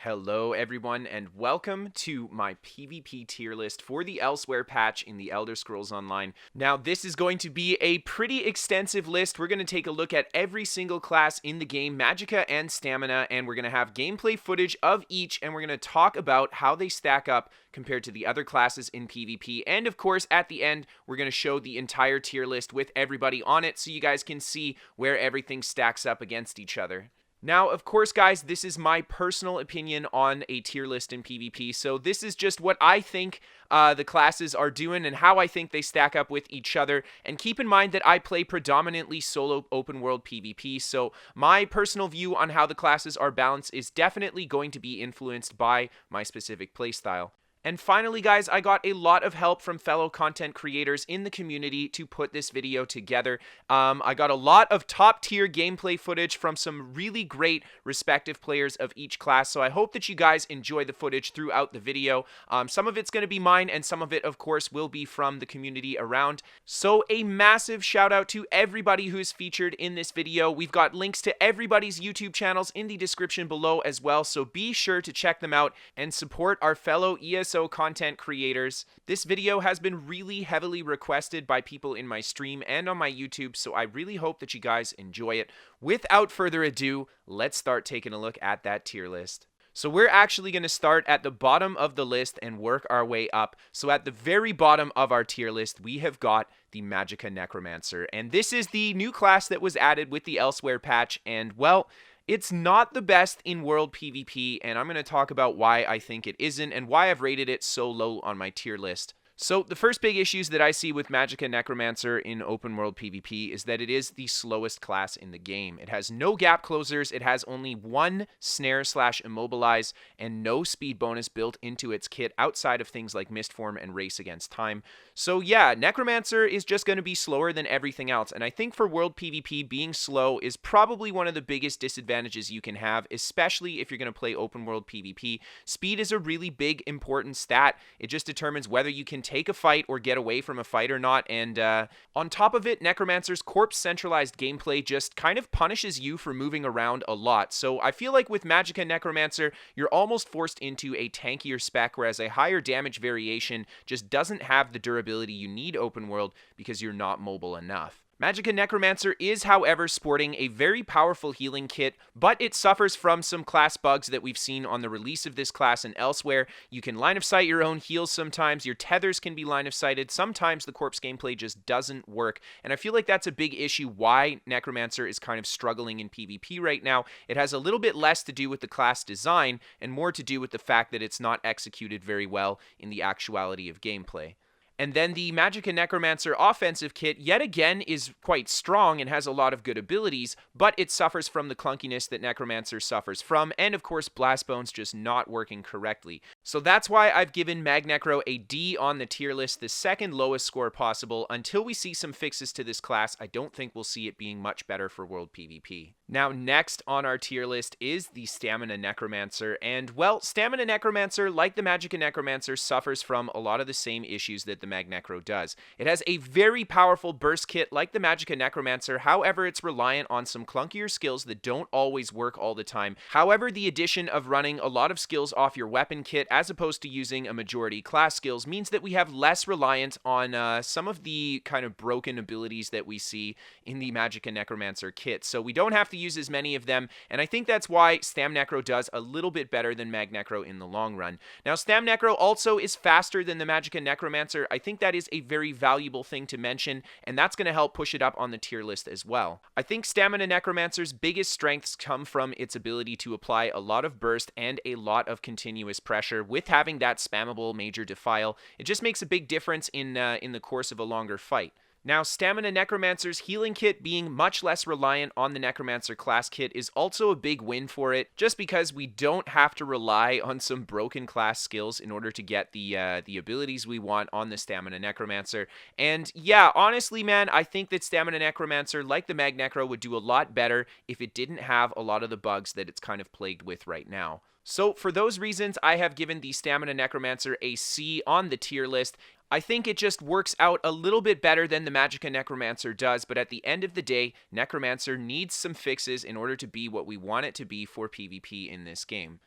Hello everyone and welcome to my PvP tier list for the Elsweyr patch in the Elder Scrolls Online. Now this is going to be a pretty extensive list. We're going to take a look at every single class in the game, Magicka and Stamina, and we're going to have gameplay footage of each, and we're going to talk about how they stack up compared to the other classes in PvP. And of course at the end we're going to show the entire tier list with everybody on it so you guys can see where everything stacks up against each other. Now, of course, guys, this is my personal opinion on a tier list in PvP, so this is just what I think the classes are doing and how I think they stack up with each other. And keep in mind that I play predominantly solo open world PvP, so my personal view on how the classes are balanced is definitely going to be influenced by my specific playstyle. And finally, guys, I got a lot of help from fellow content creators in the community to put this video together. I got a lot of top tier gameplay footage from some really great respective players of each class, so I hope that you guys enjoy the footage throughout the video. Some of it's going to be mine, and some of it, of course, will be from the community around. So a massive shout out to everybody who is featured in this video. We've got links to everybody's YouTube channels in the description below as well, so be sure to check them out and support our fellow ESO content creators. This video has been really heavily requested by people in my stream and on my YouTube, so I really hope that you guys enjoy it. Without further ado, let's start taking a look at that tier list. So we're actually going to start at the bottom of the list and work our way up. So at the very bottom of our tier list, we have got the Magicka Necromancer, and this is the new class that was added with the Elsweyr patch, and well, it's not the best in world PvP, and I'm going to talk about why I think it isn't and why I've rated it so low on my tier list. So the first big issues that I see with Magicka Necromancer in open world PvP is that it is the slowest class in the game. It has no gap closers, it has only one snare/immobilize, and no speed bonus built into its kit outside of things like Mistform and Race Against Time. So yeah, Necromancer is just going to be slower than everything else, and I think for world PvP, being slow is probably one of the biggest disadvantages you can have, especially if you're going to play open world PvP. Speed is a really big, important stat. It just determines whether you can take a fight or get away from a fight or not, and on top of it, Necromancer's corpse centralized gameplay just kind of punishes you for moving around a lot. So I feel like with Magicka Necromancer, you're almost forced into a tankier spec, whereas a higher damage variation just doesn't have the durability you need open world because you're not mobile enough. Magicka Necromancer is, however, sporting a very powerful healing kit, but it suffers from some class bugs that we've seen on the release of this class and elsewhere. You can line of sight your own heals sometimes, your tethers can be line of sighted, sometimes the corpse gameplay just doesn't work, and I feel like that's a big issue why Necromancer is kind of struggling in PvP right now. It has a little bit less to do with the class design and more to do with the fact that it's not executed very well in the actuality of gameplay. And then the Magicka Necromancer offensive kit, yet again, is quite strong and has a lot of good abilities, but it suffers from the clunkiness that Necromancer suffers from, and of course Blast Bones just not working correctly. So that's why I've given Magnecro a D on the tier list, the second lowest score possible. Until we see some fixes to this class, I don't think we'll see it being much better for world PvP. Now next on our tier list is the Stamina Necromancer, and well, Stamina Necromancer, like the Magicka Necromancer, suffers from a lot of the same issues that the Magnecro does. It has a very powerful burst kit like the Magicka Necromancer, however it's reliant on some clunkier skills that don't always work all the time. However, the addition of running a lot of skills off your weapon kit as opposed to using a majority class skills means that we have less reliance on some of the kind of broken abilities that we see in the Magicka Necromancer kit. So we don't have to use as many of them, and I think that's why Stamnecro does a little bit better than Magnecro in the long run. Now Stamnecro also is faster than the Magicka Necromancer. I think that is a very valuable thing to mention, and that's going to help push it up on the tier list as well. I think Stamina Necromancer's biggest strengths come from its ability to apply a lot of burst and a lot of continuous pressure. With having that spammable Major Defile, it just makes a big difference in the course of a longer fight. Now, Stamina Necromancer's healing kit being much less reliant on the Necromancer class kit is also a big win for it, just because we don't have to rely on some broken class skills in order to get the abilities we want on the Stamina Necromancer. And yeah, honestly, man, I think that Stamina Necromancer, like the Magnecro, would do a lot better if it didn't have a lot of the bugs that it's kind of plagued with right now. So for those reasons, I have given the Stamina Necromancer a C on the tier list. I think it just works out a little bit better than the Magicka Necromancer does, but at the end of the day, Necromancer needs some fixes in order to be what we want it to be for PvP in this game.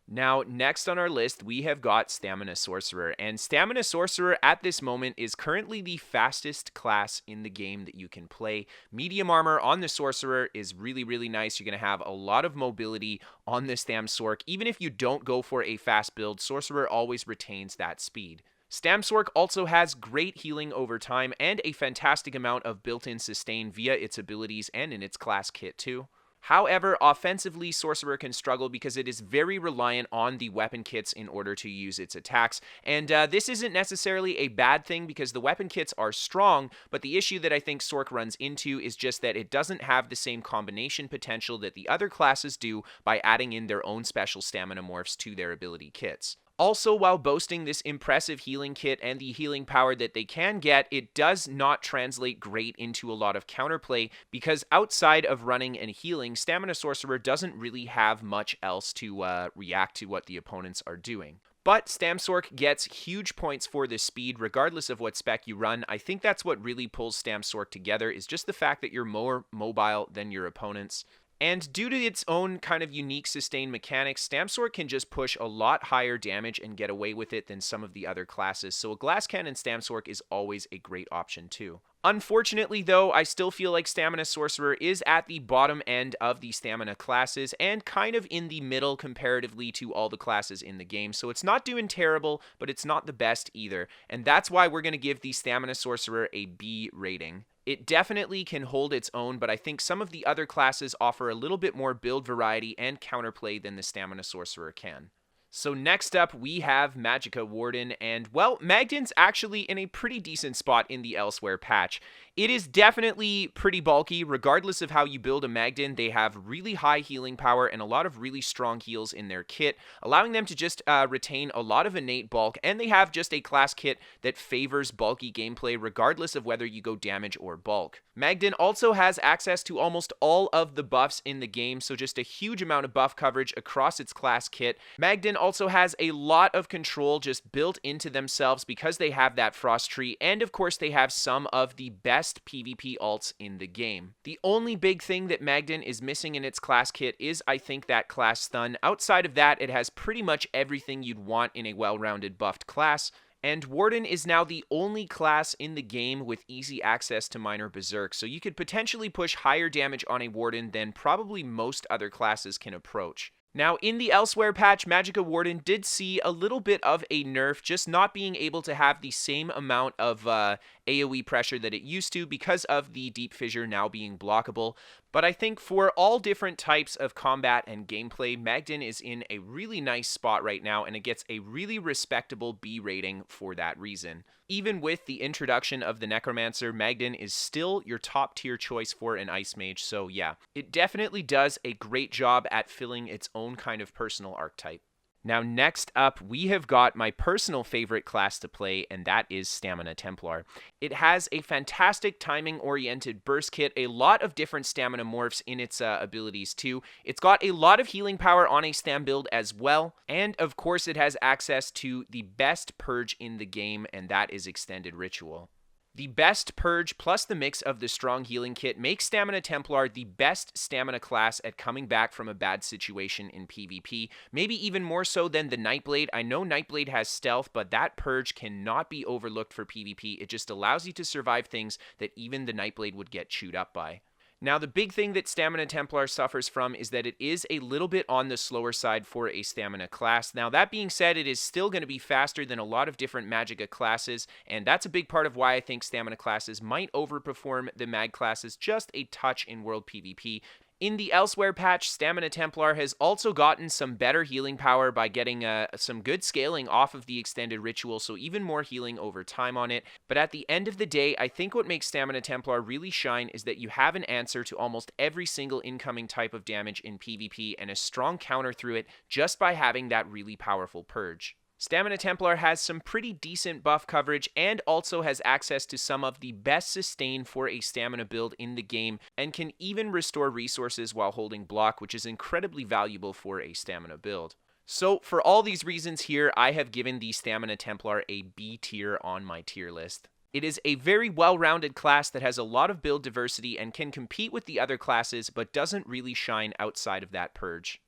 Now, next on our list, we have got Stamina Sorcerer, and Stamina Sorcerer at this moment is currently the fastest class in the game that you can play. Medium armor on the Sorcerer is really, really nice. You're going to have a lot of mobility on the StamSorc. Even if you don't go for a fast build, Sorcerer always retains that speed. StamSorc also has great healing over time and a fantastic amount of built-in sustain via its abilities and in its class kit too. However, offensively, Sorcerer can struggle because it is very reliant on the weapon kits in order to use its attacks, and this isn't necessarily a bad thing because the weapon kits are strong, but the issue that I think Sorc runs into is just that it doesn't have the same combination potential that the other classes do by adding in their own special stamina morphs to their ability kits. Also, while boasting this impressive healing kit and the healing power that they can get, it does not translate great into a lot of counterplay because outside of running and healing, Stamina Sorcerer doesn't really have much else to react to what the opponents are doing. But StamSorc gets huge points for this speed regardless of what spec you run. I think that's what really pulls StamSorc together is just the fact that you're more mobile than your opponents. And due to its own kind of unique sustain mechanics, StamSorc can just push a lot higher damage and get away with it than some of the other classes, so a Glass Cannon StamSorc is always a great option too. Unfortunately though, I still feel like Stamina Sorcerer is at the bottom end of the stamina classes and kind of in the middle comparatively to all the classes in the game, so it's not doing terrible, but it's not the best either, and that's why we're going to give the Stamina Sorcerer a B rating. It definitely can hold its own, but I think some of the other classes offer a little bit more build variety and counterplay than the Stamina Sorcerer can. So next up, we have Mage Warden, and well, Magden's actually in a pretty decent spot in the Elsweyr patch. It is definitely pretty bulky, regardless of how you build a Magden. They have really high healing power and a lot of really strong heals in their kit, allowing them to just retain a lot of innate bulk, and they have just a class kit that favors bulky gameplay regardless of whether you go damage or bulk. Magden also has access to almost all of the buffs in the game, so just a huge amount of buff coverage across its class kit. Magden also has a lot of control just built into themselves because they have that frost tree, and of course they have some of the best PvP alts in the game. The only big thing that Magden is missing in its class kit is, I think, that class stun. Outside of that, it has pretty much everything you'd want in a well-rounded buffed class. And Warden is now the only class in the game with easy access to Minor Berserk, so you could potentially push higher damage on a Warden than probably most other classes can approach. Now, in the Elsweyr patch, Mage Warden did see a little bit of a nerf, just not being able to have the same amount of AoE pressure that it used to because of the Deep Fissure now being blockable. But I think for all different types of combat and gameplay, Magden is in a really nice spot right now, and it gets a really respectable B rating for that reason. Even with the introduction of the Necromancer, Magden is still your top tier choice for an Ice Mage, so yeah, it definitely does a great job at filling its own kind of personal archetype. Now next up, we have got my personal favorite class to play, and that is Stamina Templar. It has a fantastic timing-oriented burst kit, a lot of different stamina morphs in its abilities too. It's got a lot of healing power on a stam build as well, and of course it has access to the best purge in the game, and that is Extended Ritual. The best purge plus the mix of the strong healing kit makes Stamina Templar the best stamina class at coming back from a bad situation in PvP, maybe even more so than the Knightblade. I know Knightblade has stealth, but that purge cannot be overlooked for PvP. It just allows you to survive things that even the Knightblade would get chewed up by. Now, the big thing that Stamina Templar suffers from is that it is a little bit on the slower side for a stamina class. Now, that being said, it is still going to be faster than a lot of different Magicka classes, and that's a big part of why I think stamina classes might overperform the mag classes just a touch in world PvP. In the Elsweyr patch, Stamina Templar has also gotten some better healing power by getting some good scaling off of the Extended Ritual, so even more healing over time on it. But at the end of the day, I think what makes Stamina Templar really shine is that you have an answer to almost every single incoming type of damage in PvP and a strong counter through it just by having that really powerful purge. Stamina Templar has some pretty decent buff coverage and also has access to some of the best sustain for a stamina build in the game and can even restore resources while holding block, which is incredibly valuable for a stamina build. So for all these reasons here, I have given the Stamina Templar a B tier on my tier list. It is a very well-rounded class that has a lot of build diversity and can compete with the other classes, but doesn't really shine outside of that purge.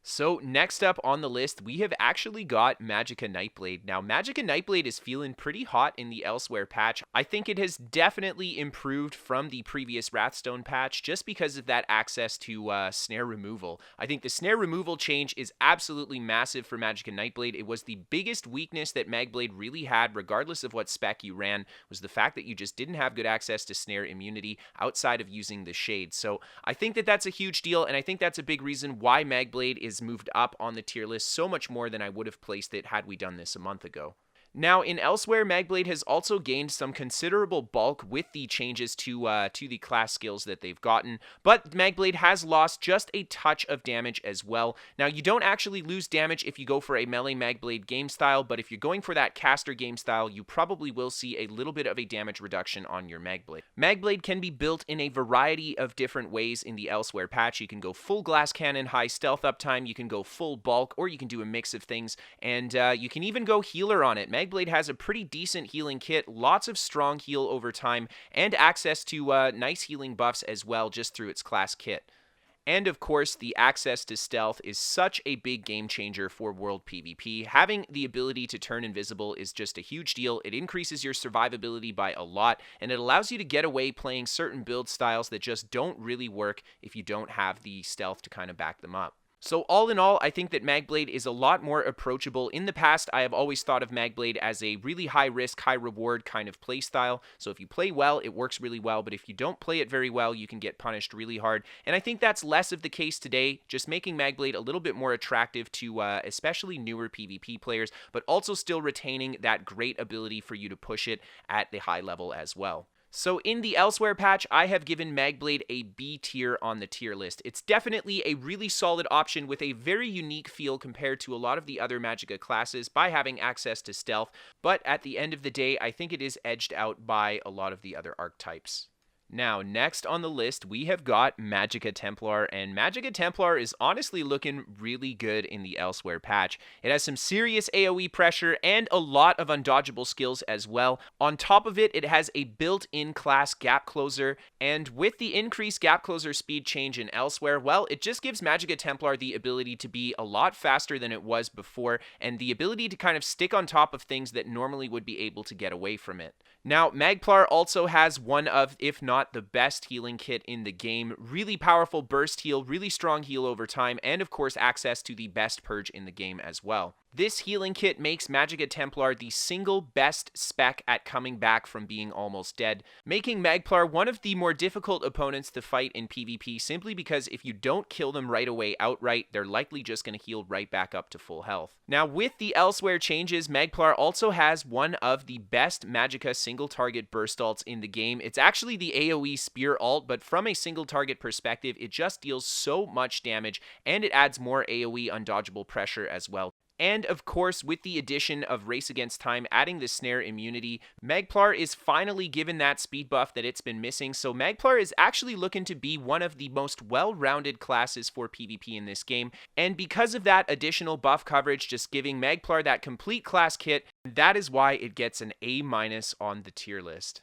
So next up on the list, we have actually got Magicka Knightblade. Now, Magicka Knightblade is feeling pretty hot in the Elsweyr patch. I think it has definitely improved from the previous Wrathstone patch just because of that access to snare removal. I think the snare removal change is absolutely massive for Magicka Knightblade. It was the biggest weakness that Magblade really had, regardless of what spec you ran, was the fact that you just didn't have good access to snare immunity outside of using the shade. So I think that that's a huge deal, and I think that's a big reason why Magblade is moved up on the tier list so much more than I would have placed it had we done this a month ago. Now, in Elsweyr, Magblade has also gained some considerable bulk with the changes to the class skills that they've gotten, but Magblade has lost just a touch of damage as well. Now, you don't actually lose damage if you go for a melee Magblade game style, but if you're going for that caster game style, you probably will see a little bit of a damage reduction on your Magblade. Magblade can be built in a variety of different ways in the Elsweyr patch. You can go full glass cannon, high stealth uptime, you can go full bulk, or you can do a mix of things, and you can even go healer on it. Magblade has a pretty decent healing kit, lots of strong heal over time, and access to nice healing buffs as well just through its class kit. And of course, the access to stealth is such a big game changer for world PvP. Having the ability to turn invisible is just a huge deal. It increases your survivability by a lot, and it allows you to get away playing certain build styles that just don't really work if you don't have the stealth to kind of back them up. So all in all, I think that Magblade is a lot more approachable. In the past, I have always thought of Magblade as a really high risk, high reward kind of play style. So if you play well, it works really well, but if you don't play it very well, you can get punished really hard. And I think that's less of the case today, just making Magblade a little bit more attractive to especially newer PvP players, but also still retaining that great ability for you to push it at the high level as well. So in the Elsweyr patch, I have given Magblade a B tier on the tier list. It's definitely a really solid option with a very unique feel compared to a lot of the other Magicka classes by having access to stealth, but at the end of the day, I think it is edged out by a lot of the other archetypes. Now, next on the list, we have got Mage Templar, and Mage Templar is honestly looking really good in the Elsweyr patch. It has some serious AoE pressure and a lot of undodgeable skills as well. On top of it, it has a built-in class gap closer, and with the increased gap closer speed change in Elsweyr, well, it just gives Mage Templar the ability to be a lot faster than it was before, and the ability to kind of stick on top of things that normally would be able to get away from it. Now, Magplar also has one of, if not the best healing kit in the game. Really powerful burst heal, really strong heal over time, and of course access to the best purge in the game as well. This healing kit makes Mage Templar the single best spec at coming back from being almost dead, making Magplar one of the more difficult opponents to fight in PvP simply because if you don't kill them right away outright, they're likely just going to heal right back up to full health. Now, with the Elsweyr changes, Magplar also has one of the best Magicka single target burst alts in the game. It's actually the AoE spear alt, but from a single target perspective, it just deals so much damage, and it adds more AoE undodgeable pressure as well. And of course, with the addition of Race Against Time adding the snare immunity, Magplar is finally given that speed buff that it's been missing, so Magplar is actually looking to be one of the most well-rounded classes for PvP in this game, and because of that additional buff coverage, just giving Magplar that complete class kit, that is why it gets an A- on the tier list.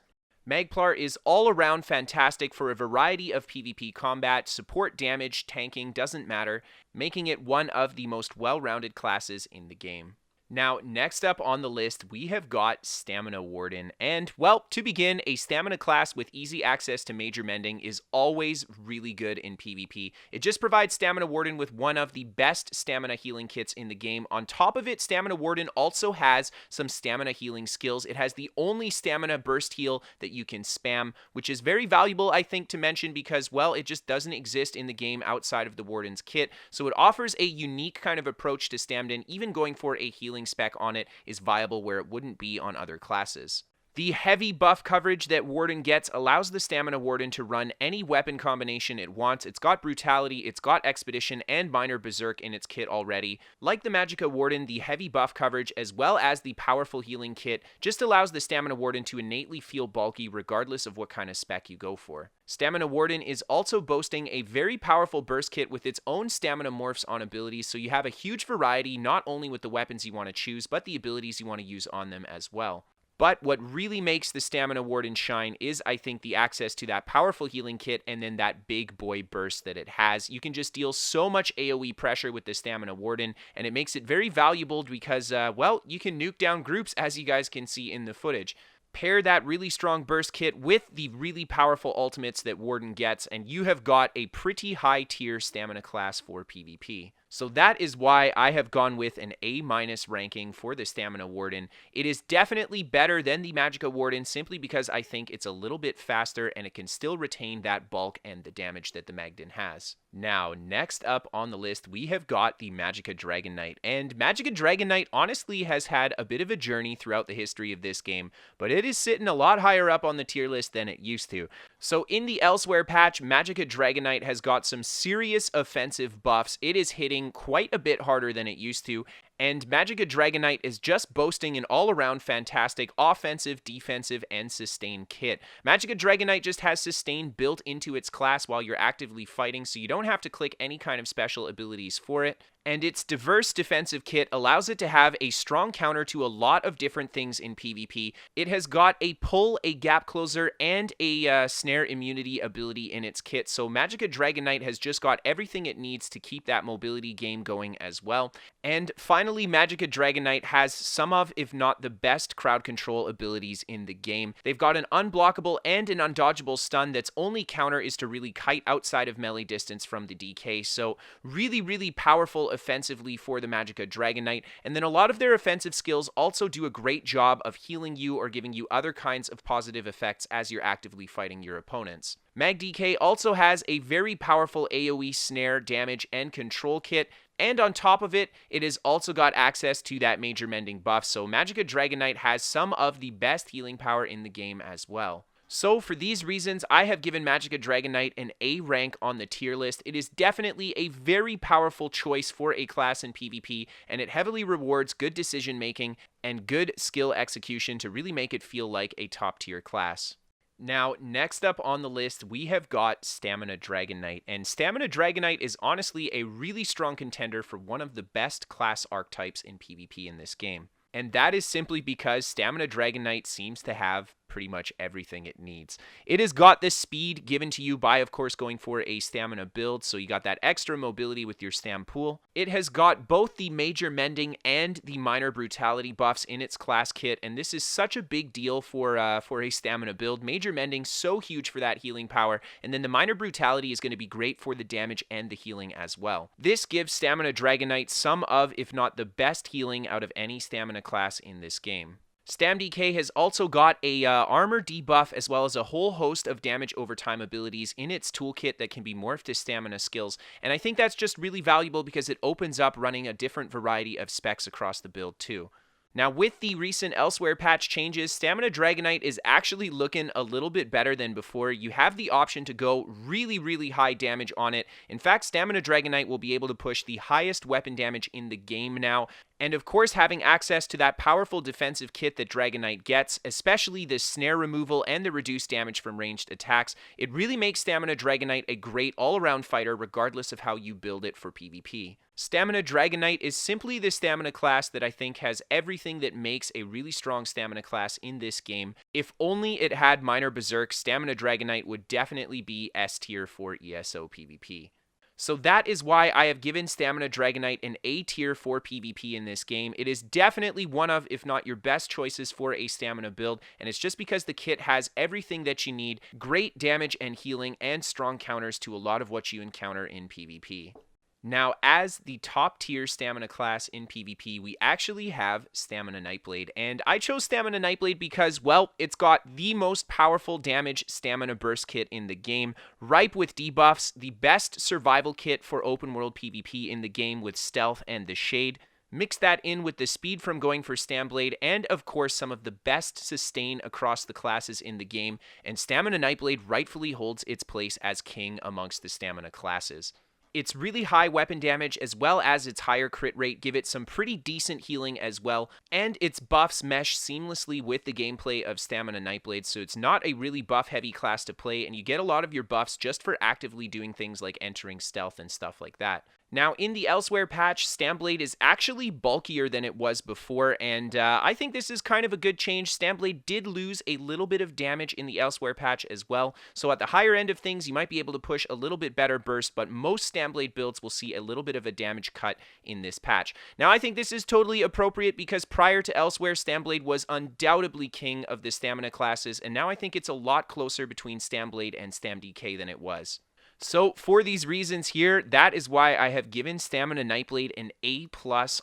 Magplar is all around fantastic for a variety of PvP combat, support, damage, tanking, doesn't matter, making it one of the most well-rounded classes in the game. Now, next up on the list, we have got Stamina Warden, and, well, to begin, a stamina class with easy access to major mending is always really good in PvP. It just provides Stamina Warden with one of the best stamina healing kits in the game. On top of it, Stamina Warden also has some stamina healing skills. It has the only stamina burst heal that you can spam, which is very valuable, I think, to mention because, well, it just doesn't exist in the game outside of the Warden's kit, so it offers a unique kind of approach to Stamden. Even going for a healing spec on it is viable where it wouldn't be on other classes. The heavy buff coverage that Warden gets allows the Stamina Warden to run any weapon combination it wants. It's got Brutality, it's got Expedition, and Minor Berserk in its kit already. Like the Magicka Warden, the heavy buff coverage as well as the powerful healing kit just allows the Stamina Warden to innately feel bulky regardless of what kind of spec you go for. Stamina Warden is also boasting a very powerful burst kit with its own stamina morphs on abilities, so you have a huge variety not only with the weapons you want to choose, but the abilities you want to use on them as well. But what really makes the Stamina Warden shine is, I think, the access to that powerful healing kit and then that big boy burst that it has. You can just deal so much AoE pressure with the Stamina Warden, and it makes it very valuable because, well, you can nuke down groups, as you guys can see in the footage. Pair that really strong burst kit with the really powerful ultimates that Warden gets, and you have got a pretty high tier stamina class for PvP. So that is why I have gone with an A- ranking for the Stamina Warden. It is definitely better than the Magicka Warden simply because I think it's a little bit faster and it can still retain that bulk and the damage that the Magden has. Now, next up on the list, we have got the Magicka Dragon Knight. And Magicka Dragon Knight honestly has had a bit of a journey throughout the history of this game, but it is sitting a lot higher up on the tier list than it used to. So in the Elsweyr patch, Magicka Dragon Knight has got some serious offensive buffs. It is hitting quite a bit harder than it used to, and Magicka Dragon Knight is just boasting an all-around fantastic offensive, defensive, and sustain kit. Magicka Dragon Knight just has sustain built into its class while you're actively fighting, so you don't have to click any kind of special abilities for it. And its diverse defensive kit allows it to have a strong counter to a lot of different things in PvP. It has got a pull, a gap closer, and a snare immunity ability in its kit, so Magicka Dragon Knight has just got everything it needs to keep that mobility game going as well. And finally, Magicka Dragon Knight has some of, if not the best, crowd control abilities in the game. They've got an unblockable and an undodgeable stun that's only counter is to really kite outside of melee distance from the DK, so really, really powerful offensively for the Magicka Dragon Knight, and then a lot of their offensive skills also do a great job of healing you or giving you other kinds of positive effects as you're actively fighting your opponents. MagDK also has a very powerful AoE snare, damage, and control kit, and on top of it, it has also got access to that major mending buff, so Magicka Dragon Knight has some of the best healing power in the game as well. So for these reasons, I have given Magicka Dragon Knight an A rank on the tier list. It is definitely a very powerful choice for a class in PvP, and it heavily rewards good decision making and good skill execution to really make it feel like a top tier class. Now, next up on the list, we have got Stamina Dragon Knight, and Stamina Dragon Knight is honestly a really strong contender for one of the best class archetypes in PvP in this game. And that is simply because Stamina Dragon Knight seems to have pretty much everything it needs. It has got this speed given to you by, of course, going for a stamina build, so you got that extra mobility with your stam pool. It has got both the major mending and the minor brutality buffs in its class kit, and this is such a big deal for a stamina build. Major mending so huge for that healing power, and then the minor brutality is going to be great for the damage and the healing as well. This gives Stamina Dragon Knight some of, if not the best healing out of any stamina class in this game. StamDK has also got a armor debuff as well as a whole host of damage over time abilities in its toolkit that can be morphed to stamina skills, and I think that's just really valuable because it opens up running a different variety of specs across the build too. Now, with the recent Elsweyr patch changes, Stamina Dragon Knight is actually looking a little bit better than before. You have the option to go really, really high damage on it. In fact, Stamina Dragon Knight will be able to push the highest weapon damage in the game now. And of course, having access to that powerful defensive kit that Dragon Knight gets, especially the snare removal and the reduced damage from ranged attacks, it really makes Stamina Dragon Knight a great all-around fighter regardless of how you build it for PvP. Stamina Dragon Knight is simply the stamina class that I think has everything that makes a really strong stamina class in this game. If only it had Minor Berserk, Stamina Dragon Knight would definitely be S tier for ESO PvP. So that is why I have given Stamina Dragon Knight an A tier for PvP in this game. It is definitely one of, if not your best choices for a stamina build, and it's just because the kit has everything that you need, great damage and healing, and strong counters to a lot of what you encounter in PvP. Now, as the top tier stamina class in PvP, we actually have Stamina Knightblade, and I chose Stamina Knightblade because, well, it's got the most powerful damage stamina burst kit in the game, ripe with debuffs, the best survival kit for open world PvP in the game with stealth and the shade. Mix that in with the speed from going for Stamblade, and of course some of the best sustain across the classes in the game, and Stamina Knightblade rightfully holds its place as king amongst the stamina classes. Its really high weapon damage as well as its higher crit rate give it some pretty decent healing as well, and its buffs mesh seamlessly with the gameplay of Stamina Knightblade, so it's not a really buff heavy class to play, and you get a lot of your buffs just for actively doing things like entering stealth and stuff like that. Now, in the Elsweyr patch, Stamblade is actually bulkier than it was before, and I think this is kind of a good change. Stamblade did lose a little bit of damage in the Elsweyr patch as well, so at the higher end of things, you might be able to push a little bit better burst, but most Stamblade builds will see a little bit of a damage cut in this patch. Now, I think this is totally appropriate because prior to Elsweyr, Stamblade was undoubtedly king of the stamina classes, and now I think it's a lot closer between Stamblade and StamDK than it was. So for these reasons here, that is why I have given Stamina Knightblade an A+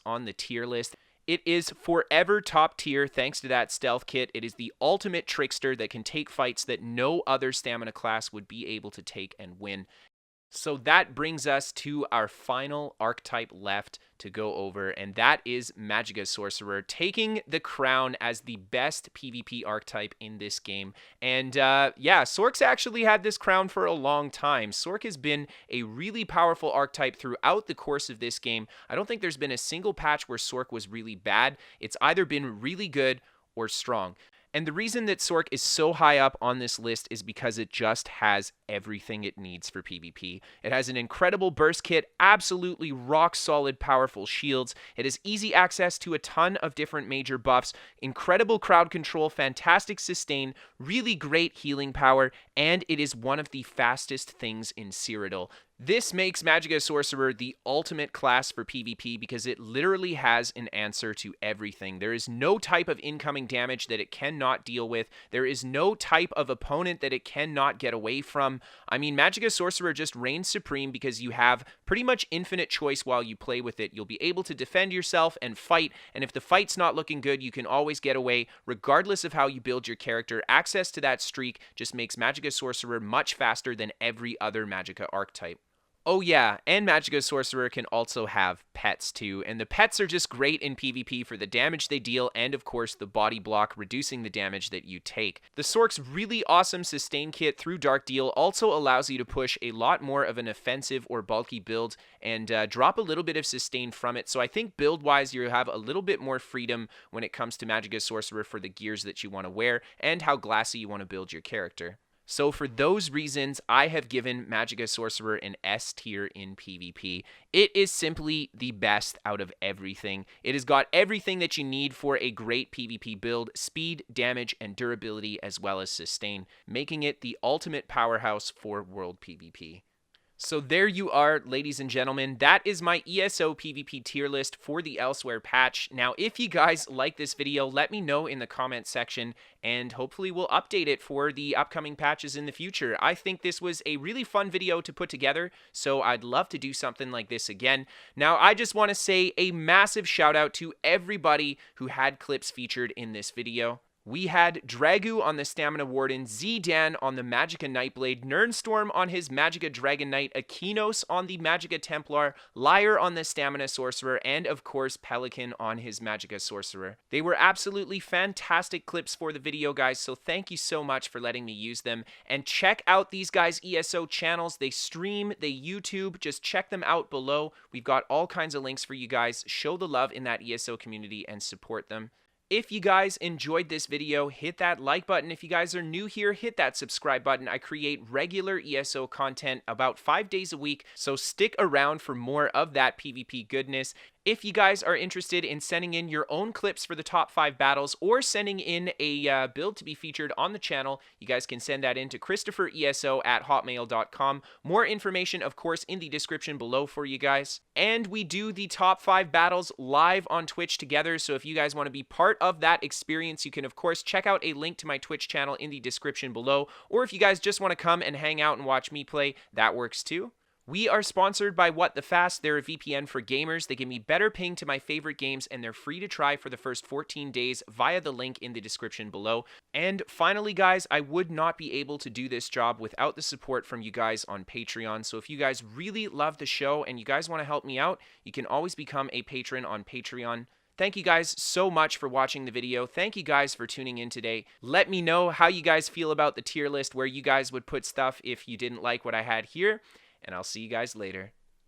on the tier list. It is forever top tier thanks to that stealth kit. It is the ultimate trickster that can take fights that no other stamina class would be able to take and win. So that brings us to our final archetype left to go over, and that is Sorcerer, taking the crown as the best PvP archetype in this game. And yeah, Sorc's actually had this crown for a long time. Sorc has been a really powerful archetype throughout the course of this game. I don't think there's been a single patch where Sorc was really bad. It's either been really good or strong. And the reason that Sorc is so high up on this list is because it just has everything it needs for PvP. It has an incredible burst kit, absolutely rock-solid powerful shields. It has easy access to a ton of different major buffs, incredible crowd control, fantastic sustain, really great healing power, and it is one of the fastest things in Cyrodiil. This makes Sorcerer the ultimate class for PvP because it literally has an answer to everything. There is no type of incoming damage that it cannot deal with. There is no type of opponent that it cannot get away from. I mean, Sorcerer just reigns supreme because you have pretty much infinite choice while you play with it. You'll be able to defend yourself and fight, and if the fight's not looking good, you can always get away regardless of how you build your character. Access to that streak just makes Sorcerer much faster than every other Magicka archetype. Oh yeah, and Sorcerer can also have pets too, and the pets are just great in PvP for the damage they deal and of course the body block, reducing the damage that you take. The Sorc's really awesome sustain kit through Dark Deal also allows you to push a lot more of an offensive or bulky build and drop a little bit of sustain from it, so I think build-wise you have a little bit more freedom when it comes to Sorcerer for the gears that you want to wear and how glassy you want to build your character. So for those reasons, I have given Sorcerer an S tier in PvP. It is simply the best out of everything. It has got everything that you need for a great PvP build: speed, damage, and durability, as well as sustain, making it the ultimate powerhouse for world PvP. So there you are, ladies and gentlemen. That is my ESO PvP tier list for the Elsweyr patch. Now, if you guys like this video, let me know in the comment section, and hopefully we'll update it for the upcoming patches in the future. I think this was a really fun video to put together, so I'd love to do something like this again. Now, I just want to say a massive shout out to everybody who had clips featured in this video. We had DragooX on the Stamina Warden, zDan on the Magicka Knightblade, Nirnstorm on his Magicka Dragon Knight, Akinos on the Magicka Templar, Lyar on the Stamina Sorcerer, and of course Pelican on his Magicka Sorcerer. They were absolutely fantastic clips for the video, guys, so thank you so much for letting me use them. And check out these guys' ESO channels. They stream, they YouTube, just check them out below. We've got all kinds of links for you guys. Show the love in that ESO community and support them. If you guys enjoyed this video, hit that like button. If you guys are new here, hit that subscribe button. I create regular ESO content about 5 days a week, so stick around for more of that PvP goodness. If you guys are interested in sending in your own clips for the top 5 battles or sending in a build to be featured on the channel, you guys can send that in to KristoferESO@hotmail.com. More information, of course, in the description below for you guys. And we do the top 5 battles live on Twitch together, so if you guys want to be part of that experience, you can, of course, check out a link to my Twitch channel in the description below. Or if you guys just want to come and hang out and watch me play, that works too. We are sponsored by What the Fast. They're a VPN for gamers. They give me better ping to my favorite games, and they're free to try for the first 14 days via the link in the description below. And finally, guys, I would not be able to do this job without the support from you guys on Patreon. So if you guys really love the show and you guys want to help me out, you can always become a patron on Patreon. Thank you guys so much for watching the video. Thank you guys for tuning in today. Let me know how you guys feel about the tier list, where you guys would put stuff if you didn't like what I had here. And I'll see you guys later.